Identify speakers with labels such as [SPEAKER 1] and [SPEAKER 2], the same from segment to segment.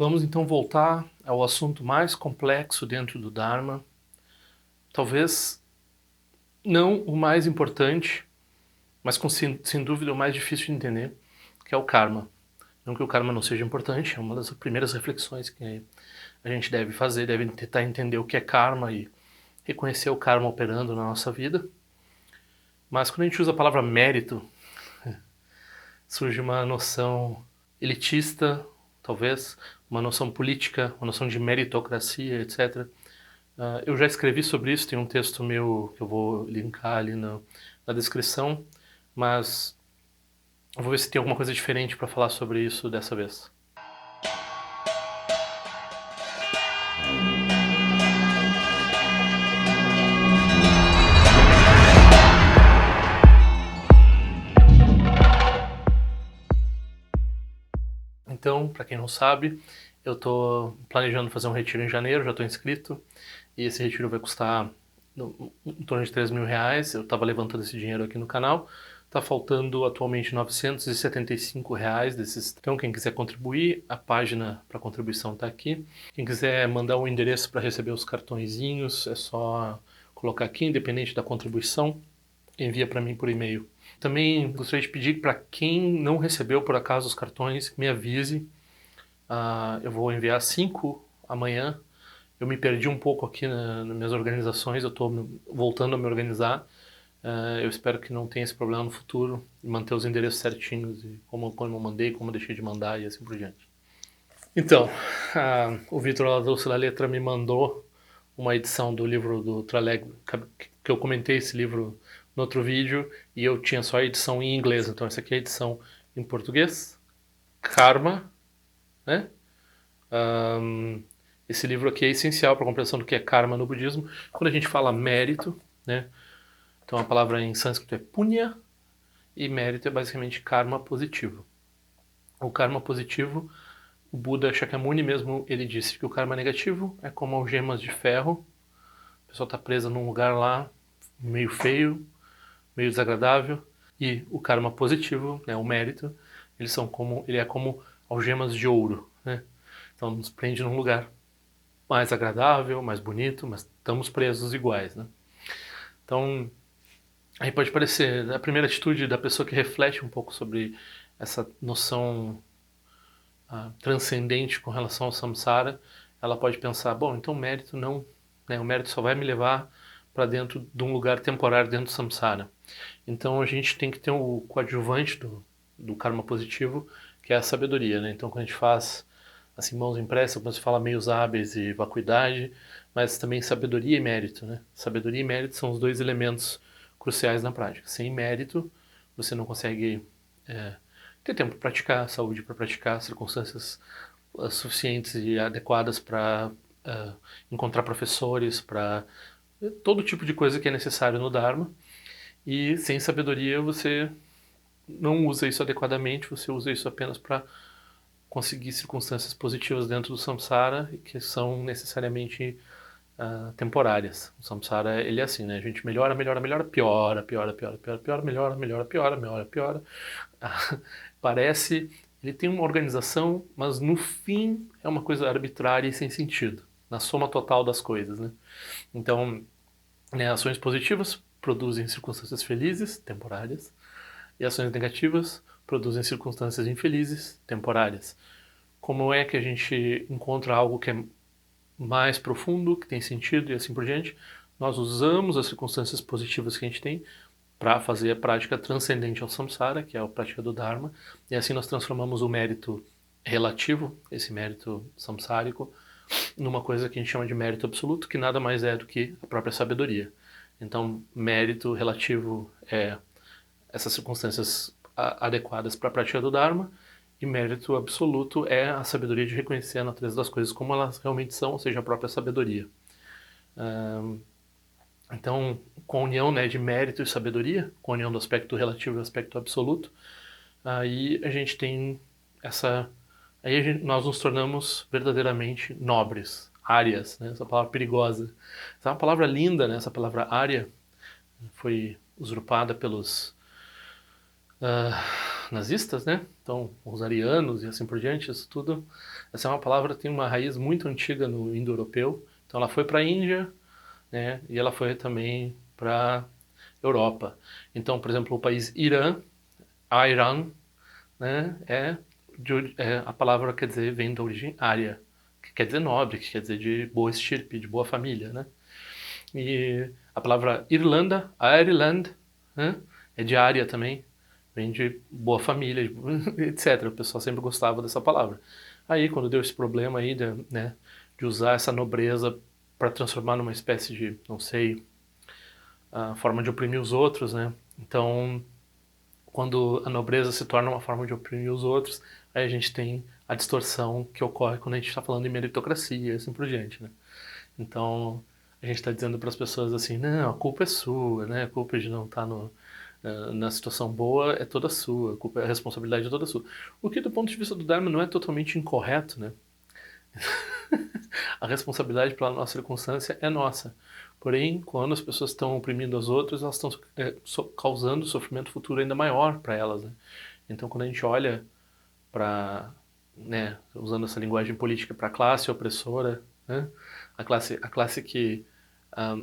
[SPEAKER 1] Vamos então voltar ao assunto mais complexo dentro do Dharma, talvez não o mais importante, mas sem dúvida o mais difícil de entender, que é o karma. Não que o karma não seja importante, é uma das primeiras reflexões que a gente deve fazer, deve tentar entender o que é karma e reconhecer o karma operando na nossa vida. Mas quando a gente usa a palavra mérito, surge uma noção elitista, talvez, uma noção política, uma noção de meritocracia, etc. Eu já escrevi sobre isso, tem um texto meu que eu vou linkar ali na descrição, mas eu vou ver se tem alguma coisa diferente para falar sobre isso dessa vez. Então, para quem não sabe, eu estou planejando fazer um retiro em janeiro, já estou inscrito, e esse retiro vai custar em torno de R$3.000. Eu estava levantando esse dinheiro aqui no canal, está faltando atualmente R$975 desses. Então, quem quiser contribuir, a página para contribuição está aqui. Quem quiser mandar um endereço para receber os cartõezinhos, é só colocar aqui, independente da contribuição, envia para mim por e-mail. Também gostaria de pedir para quem não recebeu por acaso os cartões, me avise. Eu vou enviar 5 amanhã. Eu me perdi um pouco aqui nas minhas organizações, eu estou voltando a me organizar. Eu espero que não tenha esse problema no futuro e manter os endereços certinhos, e como eu mandei, como eu deixei de mandar e assim por diante. Então, o Vitor lá do Doce da Letra me mandou uma edição do livro do Traleg, que eu comentei esse livro no outro vídeo, e eu tinha só a edição em inglês, então essa aqui é a edição em português. Karma, né? Esse livro aqui é essencial para a compreensão do que é karma no budismo. Quando a gente fala mérito, né? Então a palavra em sânscrito é punya, e mérito é basicamente karma positivo. O karma positivo, o Buda Shakyamuni mesmo, ele disse que o karma negativo é como algemas de ferro. A pessoa está presa num lugar lá, meio feio, meio desagradável. E o karma positivo, né, o mérito, ele é como algemas de ouro, né? Então nos prende num lugar mais agradável, mais bonito, mas estamos presos iguais, né? Então, aí pode parecer a primeira atitude da pessoa que reflete um pouco sobre essa noção transcendente com relação ao samsara, ela pode pensar, bom, então o mérito não, né, o mérito só vai me levar para dentro de um lugar temporário dentro do samsara. Então a gente tem que ter o coadjuvante do karma positivo, que é a sabedoria, né? Então quando a gente faz assim, mãos impressas, quando se fala meios hábeis e vacuidade, mas também sabedoria e mérito, né? Sabedoria e mérito são os dois elementos cruciais na prática. Sem mérito, você não consegue ter tempo para praticar, saúde para praticar, circunstâncias suficientes e adequadas para encontrar professores, para todo tipo de coisa que é necessário no Dharma. E sem sabedoria você não usa isso adequadamente, você usa isso apenas para conseguir circunstâncias positivas dentro do samsara, que são necessariamente temporárias. O samsara, ele é assim, né? A gente melhora, melhora, melhora, piora, piora, piora, piora, piora, melhora, melhora, piora, melhora, piora. Parece, ele tem uma organização, mas no fim é uma coisa arbitrária e sem sentido, na soma total das coisas, né? Então, né, ações positivas produzem circunstâncias felizes, temporárias, e ações negativas produzem circunstâncias infelizes, temporárias. Como é que a gente encontra algo que é mais profundo, que tem sentido e assim por diante? Nós usamos as circunstâncias positivas que a gente tem para fazer a prática transcendente ao samsara, que é a prática do Dharma, e assim nós transformamos o mérito relativo, esse mérito samsárico, numa coisa que a gente chama de mérito absoluto, que nada mais é do que a própria sabedoria. Então, mérito relativo é essas circunstâncias adequadas para a prática do Dharma, e mérito absoluto é a sabedoria de reconhecer a natureza das coisas como elas realmente são, ou seja, a própria sabedoria. Então, com a união, né, de mérito e sabedoria, com a união do aspecto relativo e do aspecto absoluto, aí a gente tem essa... nós nos tornamos verdadeiramente nobres, árias, né, essa palavra perigosa. Essa é uma palavra linda, né, essa palavra ária foi usurpada pelos nazistas, né? Então, os arianos e assim por diante, isso tudo. Essa é uma palavra que tem uma raiz muito antiga no indo-europeu. Então, ela foi para a Índia, né? E ela foi também para Europa. Então, por exemplo, o país Irã, Iran, né? A palavra quer dizer, vem da origem ária, que quer dizer nobre, que quer dizer de boa estirpe, de boa família, né? E a palavra Irlanda, Ireland, né? É de área também, vem de boa família, etc. O pessoal sempre gostava dessa palavra. Aí, quando deu esse problema aí, né, de usar essa nobreza para transformar numa espécie de, não sei, a forma de oprimir os outros, né? Então, quando a nobreza se torna uma forma de oprimir os outros, aí a gente tem a distorção que ocorre quando a gente está falando em meritocracia e assim por diante, né? Então, a gente está dizendo para as pessoas assim, não, a culpa é sua, né? A culpa de não estar na situação boa é toda sua, a responsabilidade é toda sua. O que, do ponto de vista do Dharma, não é totalmente incorreto, né? A responsabilidade pela nossa circunstância é nossa. Porém, quando as pessoas estão oprimindo as outras, elas estão causando sofrimento futuro ainda maior para elas, né? Então, quando a gente olha para, né, usando essa linguagem política, para a classe opressora, né, a classe que ah,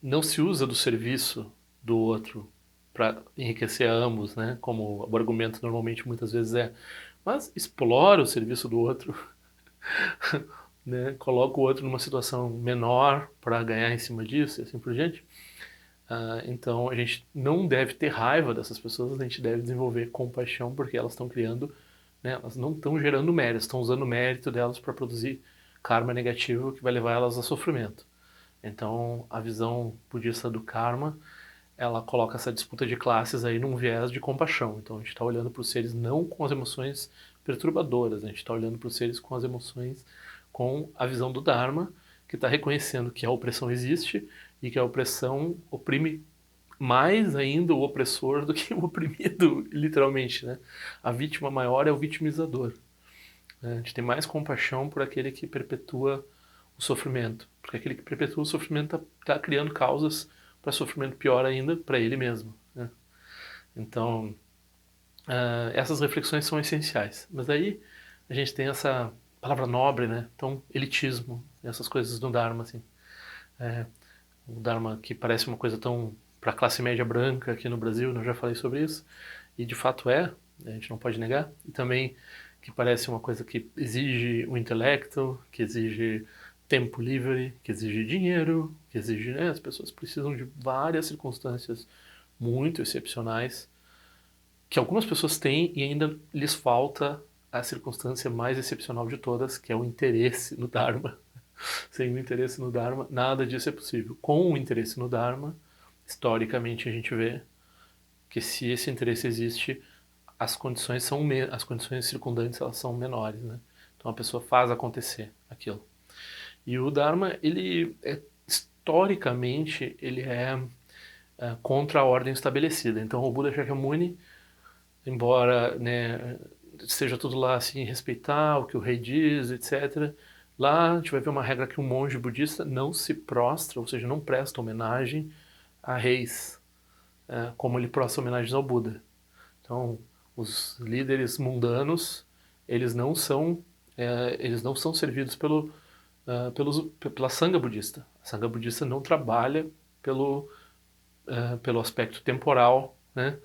[SPEAKER 1] não se usa do serviço do outro para enriquecer a ambos, né, como o argumento normalmente muitas vezes é, mas explora o serviço do outro, né, coloca o outro numa situação menor para ganhar em cima disso e assim por diante. Então a gente não deve ter raiva dessas pessoas, a gente deve desenvolver compaixão porque elas estão criando, né, elas não estão gerando mérito, estão usando o mérito delas para produzir karma negativo que vai levar elas a sofrimento. Então a visão budista do karma, ela coloca essa disputa de classes aí num viés de compaixão. Então a gente está olhando para os seres não com as emoções perturbadoras, a gente está olhando para os seres com as emoções, com a visão do Dharma, que está reconhecendo que a opressão existe e que a opressão oprime mais ainda o opressor do que o oprimido, literalmente, né? A vítima maior é o vitimizador, né? A gente tem mais compaixão por aquele que perpetua o sofrimento, porque aquele que perpetua o sofrimento está criando causas para sofrimento pior ainda para ele mesmo, né? Então, essas reflexões são essenciais. Mas aí a gente tem essa palavra nobre, né? Então, elitismo, essas coisas do Dharma, assim. É, o Dharma que parece uma coisa tão para a classe média branca aqui no Brasil, eu já falei sobre isso, e de fato é, a gente não pode negar, e também que parece uma coisa que exige o intelecto, que exige tempo livre, que exige dinheiro, que exige, né, as pessoas precisam de várias circunstâncias muito excepcionais, que algumas pessoas têm e ainda lhes falta a circunstância mais excepcional de todas, que é o interesse no Dharma. Sem o interesse no Dharma, nada disso é possível. Com o interesse no Dharma, historicamente a gente vê que se esse interesse existe, as condições circundantes elas são menores, né? Então a pessoa faz acontecer aquilo. E o Dharma, historicamente, ele é contra a ordem estabelecida. Então o Buda Shakyamuni, embora, né, seja tudo lá assim, respeitar o que o rei diz, etc., lá a gente vai ver uma regra que um monge budista não se prostra, ou seja, não presta homenagem a reis, como ele presta homenagens ao Buda. Então, os líderes mundanos, eles não são servidos pela Sangha budista. A Sangha budista não trabalha pelo aspecto temporal, né?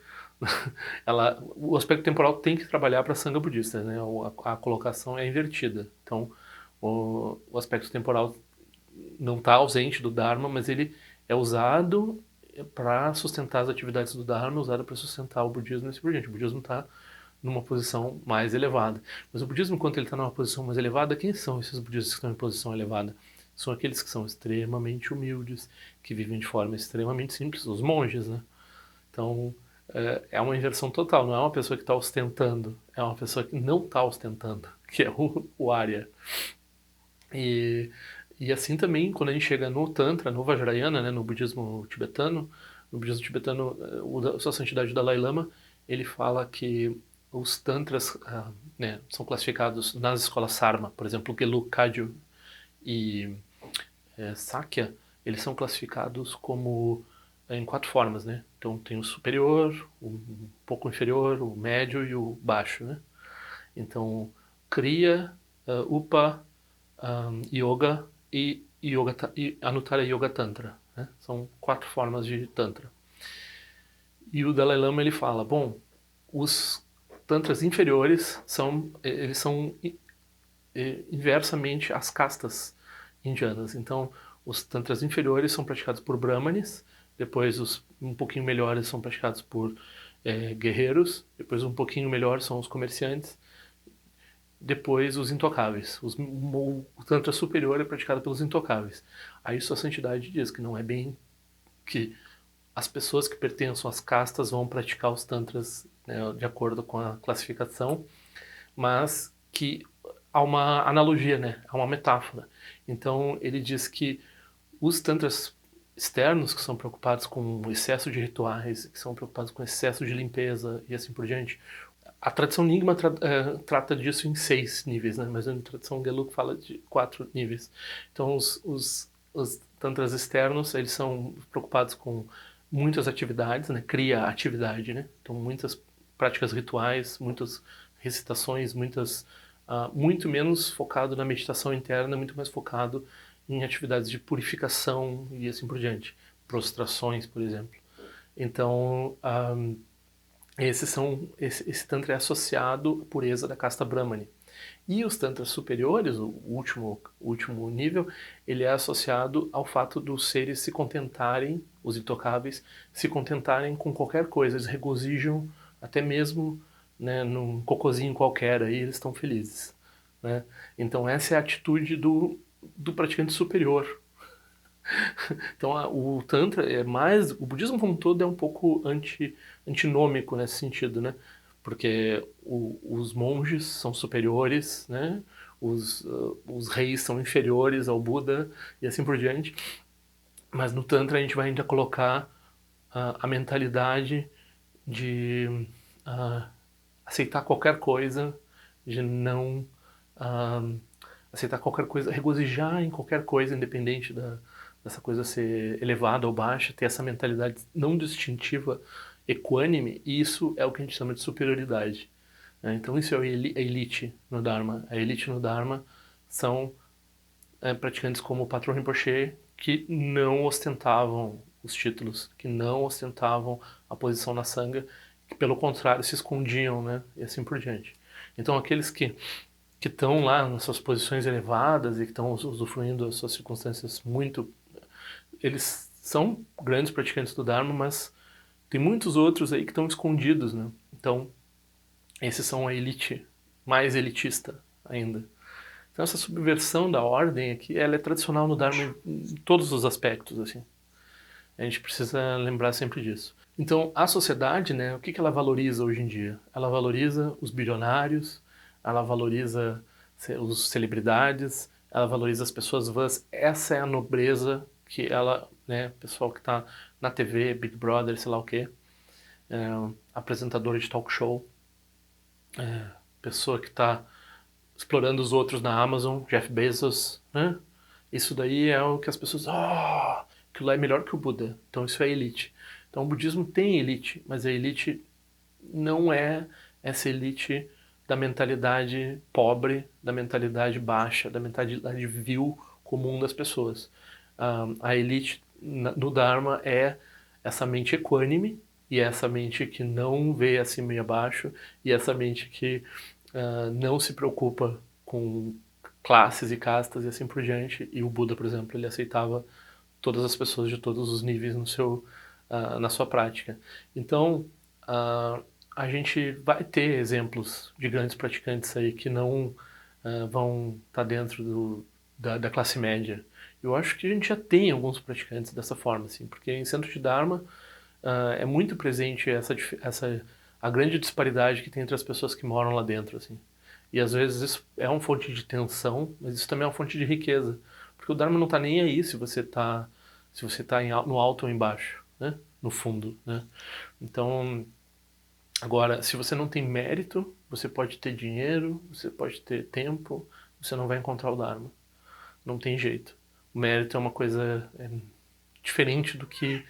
[SPEAKER 1] O aspecto temporal tem que trabalhar para a Sangha budista, né? A colocação é invertida. Então, o aspecto temporal não está ausente do Dharma, mas ele é usado para sustentar as atividades do Dharma, usado para sustentar o budismo e assim por diante. O budismo está numa posição mais elevada. Mas o budismo, enquanto ele está numa posição mais elevada, quem são esses budistas que estão em posição elevada? São aqueles que são extremamente humildes, que vivem de forma extremamente simples, os monges, né? Então, é uma inversão total, não é uma pessoa que está ostentando, é uma pessoa que não está ostentando, que é o Arya. E, e assim também, quando a gente chega no Tantra, no Vajrayana, né, no budismo tibetano, Sua Santidade Dalai Lama, ele fala que os Tantras, né, são classificados nas escolas Sarma, por exemplo, Geluk, Kagyu e Sakya, eles são classificados como em 4 formas, né? Então tem o superior, o um pouco inferior, o médio e o baixo, né? Então, Kriya, Upa, Yoga e e Anuttara Yoga Tantra, né? São 4 formas de Tantra. E o Dalai Lama ele fala, bom, os tantras inferiores eles são inversamente as castas indianas. Então, os tantras inferiores são praticados por brahmanes, depois os um pouquinho melhores são praticados por guerreiros, depois um pouquinho melhor são os comerciantes, depois os intocáveis. O tantra superior é praticado pelos intocáveis. Aí sua santidade diz que não é bem que as pessoas que pertencem às castas vão praticar os tantras, né, de acordo com a classificação, mas que há uma analogia, né? Há uma metáfora. Então ele diz que os tantras externos, que são preocupados com o excesso de rituais, que são preocupados com o excesso de limpeza e assim por diante, a tradição Nyingma trata disso em 6 níveis, né? Mas a tradição Gelug fala de 4 níveis. Então os tantras externos, eles são preocupados com muitas atividades, né? Cria atividade, né? Então muitas práticas rituais, muitas recitações, muito menos focado na meditação interna, muito mais focado em atividades de purificação e assim por diante. Prostrações, por exemplo. Então, esse tantra é associado à pureza da casta Brahmani. E os tantras superiores, o último nível, ele é associado ao fato dos seres se contentarem, os intocáveis, se contentarem com qualquer coisa. Eles regozijam até mesmo, né, num cocôzinho qualquer, aí eles estão felizes. Né? Então essa é a atitude do praticante superior. Então o Tantra é mais. O budismo como um todo é um pouco antinômico nesse sentido, né? Porque os monges são superiores, né? Os reis são inferiores ao Buda e assim por diante. Mas no Tantra a gente vai ainda colocar a mentalidade de uh, aceitar qualquer coisa, de não aceitar qualquer coisa, regozijar em qualquer coisa, independente dessa coisa ser elevada ou baixa, ter essa mentalidade não distintiva, equânime, e isso é o que a gente chama de superioridade. Né? Então isso é a elite no Dharma. A elite no Dharma são praticantes como o Patrão Rinpoche, que não ostentavam os títulos, que não ostentavam a posição na Sangha, que pelo contrário se escondiam, né? E assim por diante. Então aqueles que estão lá nas suas posições elevadas e que estão usufruindo das suas circunstâncias muito... Eles são grandes praticantes do Dharma, mas tem muitos outros aí que estão escondidos, né? Então, esses são a elite mais elitista ainda. Então, essa subversão da ordem aqui, ela é tradicional no Dharma em todos os aspectos, assim. A gente precisa lembrar sempre disso. Então, a sociedade, né, o que ela valoriza hoje em dia? Ela valoriza os bilionários, ela valoriza os celebridades, ela valoriza as pessoas vãs. Essa é a nobreza que ela, né, pessoal que está na TV, Big Brother, sei lá o quê, apresentador de talk show, pessoa que está explorando os outros na Amazon, Jeff Bezos, né? Isso daí é o que as pessoas, aquilo lá é melhor que o Buda. Então isso é elite. Então o budismo tem elite, mas a elite não é essa elite da mentalidade pobre, da mentalidade baixa, da mentalidade vil comum das pessoas. A elite no Dharma é essa mente equânime, e essa mente que não vê acima e abaixo, e essa mente que não se preocupa com classes e castas e assim por diante. E o Buda, por exemplo, ele aceitava todas as pessoas de todos os níveis na sua prática. Então, a gente vai ter exemplos de grandes praticantes aí que não vão estar dentro da classe média. Eu acho que a gente já tem alguns praticantes dessa forma, assim, porque em centro de Dharma é muito presente a grande disparidade que tem entre as pessoas que moram lá dentro, assim. E às vezes isso é uma fonte de tensão, mas isso também é uma fonte de riqueza, porque o Dharma não está nem aí se você tá no alto ou embaixo, né? No fundo, né? Então, agora, se você não tem mérito, você pode ter dinheiro, você pode ter tempo, você não vai encontrar o Dharma. Não tem jeito. O mérito é uma coisa diferente do que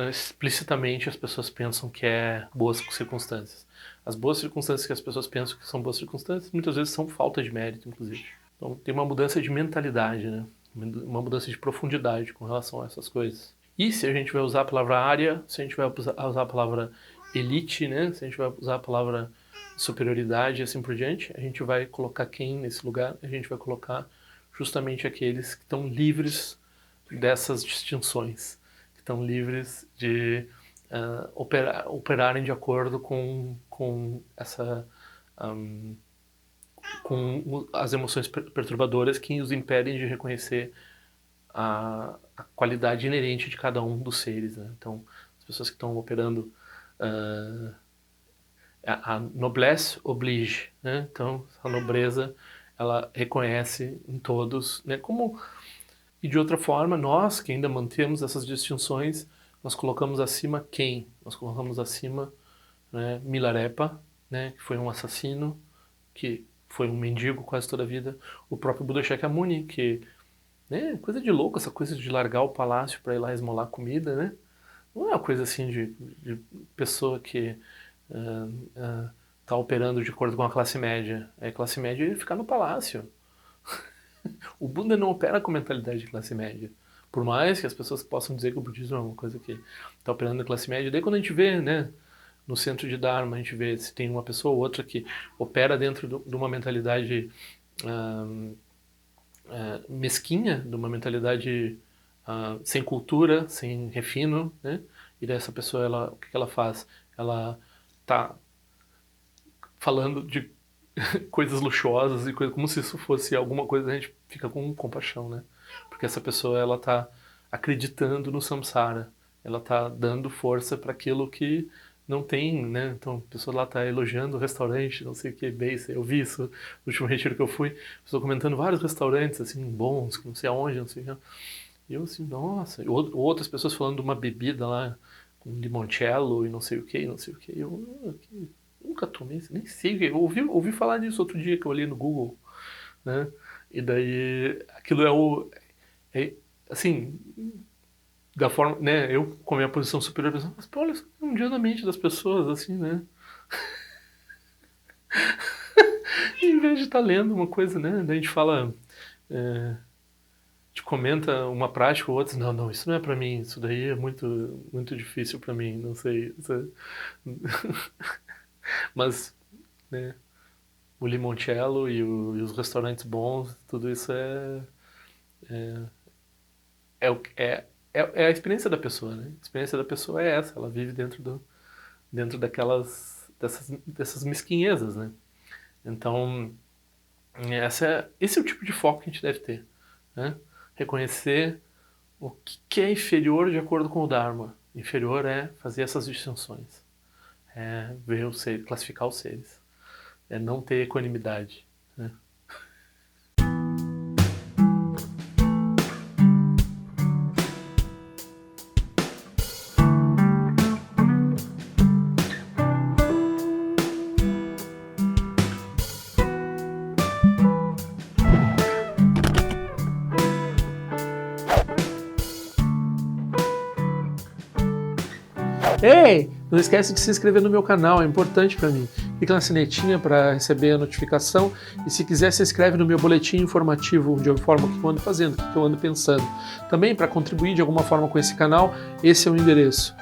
[SPEAKER 1] explicitamente as pessoas pensam que é boas circunstâncias. As boas circunstâncias que as pessoas pensam que são boas circunstâncias, muitas vezes são falta de mérito, inclusive. Então tem uma mudança de mentalidade, né? Uma mudança de profundidade com relação a essas coisas. E se a gente vai usar a palavra área, se a gente vai usar a palavra elite, né? Se a gente vai usar a palavra superioridade e assim por diante, a gente vai colocar quem nesse lugar? A gente vai colocar justamente aqueles que estão livres dessas distinções, que estão livres de operarem de acordo com essa com as emoções perturbadoras que os impedem de reconhecer a qualidade inerente de cada um dos seres, né? Então, as pessoas que estão operando a noblesse oblige, né? Então, a nobreza ela reconhece em todos, né? E de outra forma, nós que ainda mantemos essas distinções, nós colocamos acima quem? Nós colocamos acima, né, Milarepa, né, que foi um assassino, que foi um mendigo quase toda a vida. O próprio Buda Shakyamuni, que, né, coisa de louco, essa coisa de largar o palácio para ir lá esmolar comida, né? Não é uma coisa assim de pessoa que está operando de acordo com a classe média. A classe média é ficar no palácio. O Buda não opera com mentalidade de classe média. Por mais que as pessoas possam dizer que o budismo é uma coisa que está operando na classe média, daí quando a gente vê, né, no centro de Dharma, a gente vê se tem uma pessoa ou outra que opera dentro de uma mentalidade mesquinha, de uma mentalidade sem cultura, sem refino, né? E dessa pessoa, o que ela faz? Ela está falando de coisas luxuosas e coisas como se isso fosse alguma coisa, a gente fica com compaixão, né? Porque essa pessoa, ela tá acreditando no samsara, ela tá dando força para aquilo que não tem, né? Então, a pessoa lá tá elogiando o restaurante, não sei o que, base, eu vi isso no último retiro que eu fui, a pessoa comentando vários restaurantes, assim, bons, não sei aonde, não sei o que. E eu assim, nossa, outras pessoas falando de uma bebida lá, com limoncello e não sei o que, não sei o que, eu nunca tomei, nem sei, eu ouvi falar disso outro dia que eu olhei no Google, né? E daí aquilo assim, da forma, né? Eu com a minha posição superior pensando, mas pô, olha, isso é um dia na mente das pessoas, assim, né? Em vez de estar lendo uma coisa, né? Daí a gente fala, a gente comenta uma prática ou outra, não, isso não é pra mim, isso daí é muito, muito difícil pra mim, não sei. Mas, né? O limoncello e os restaurantes bons, tudo isso é a experiência da pessoa, né? A experiência da pessoa é essa, ela vive dentro dessas mesquinhezas, né? Então, esse é o tipo de foco que a gente deve ter, né? Reconhecer o que é inferior de acordo com o Dharma. Inferior é fazer essas distinções, é ver o ser, classificar os seres, é não ter equanimidade, né? Ei, não esquece de se inscrever no meu canal, é importante para mim. Clica na sinetinha para receber a notificação e se quiser se inscreve no meu boletim informativo de alguma forma que eu ando fazendo, o que eu ando pensando. Também para contribuir de alguma forma com esse canal, esse é o endereço.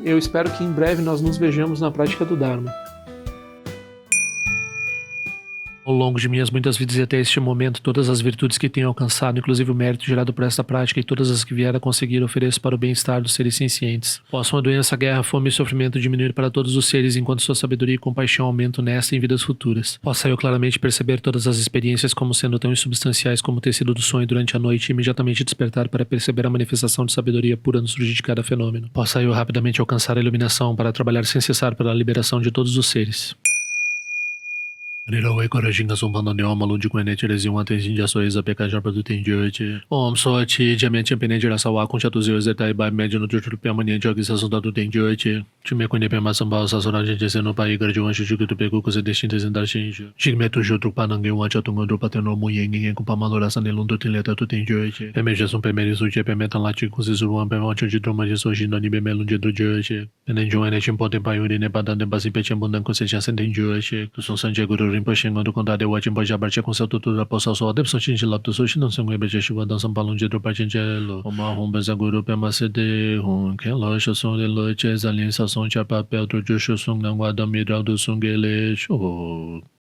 [SPEAKER 1] Eu espero que em breve nós nos vejamos na prática do Dharma. Ao longo de minhas muitas vidas e até este momento, todas as virtudes que tenho alcançado, inclusive o mérito gerado por esta prática e todas as que vier a conseguir, ofereço para o bem-estar dos seres sencientes. Possam a doença, a guerra, a fome e o sofrimento diminuir para todos os seres, enquanto sua sabedoria e compaixão aumentam nesta e em vidas futuras. Possa eu claramente perceber todas as experiências como sendo tão insubstanciais como o tecido do sonho durante a noite e imediatamente despertar para perceber a manifestação de sabedoria pura no surgir de cada fenômeno. Possa eu rapidamente alcançar a iluminação para trabalhar sem cessar pela liberação de todos os seres. Nira wai kora shinga sompano ne oma lunji kwene chere ziwa ten sinja so eza peka jarpa tu ten jeche. Om so chi jamia chen pene jera sawa kuncha tu zio zeta iba mejo no juchu pia mani jogi sa sonda tu ten jeche. Chume kwene pe masamba sa sora jeje se no pa igar juwan shu tu pe ku se deshin te zendar shinju. Shigme tu jo tu panange wacha tu ngondo pateno mo yengi ku pa malora sa ne lundo tin leta tu ten jeche. Pe meje son pe meri su che pe metan la chi ku se zuwan pe wacha ji droma je so shin no ni be melun je do jeche. Pene juwan ne chen pote pa yuri ne pa dan de basi pe chen bondan ku se cha sen ten jeche. Tu son san je guru rinpoche ngondo konda de wajin pa jabar che konsa tutu da posa so adep so chin lap tu so shin non sengwe beje shiwa dan sam palon je do pa chen lo oma hon benza guru pe ma se de hon ken lo sho son de lo che zalin sa son cha pa pe do jo sho song nang wa da mi ra do song ge le sho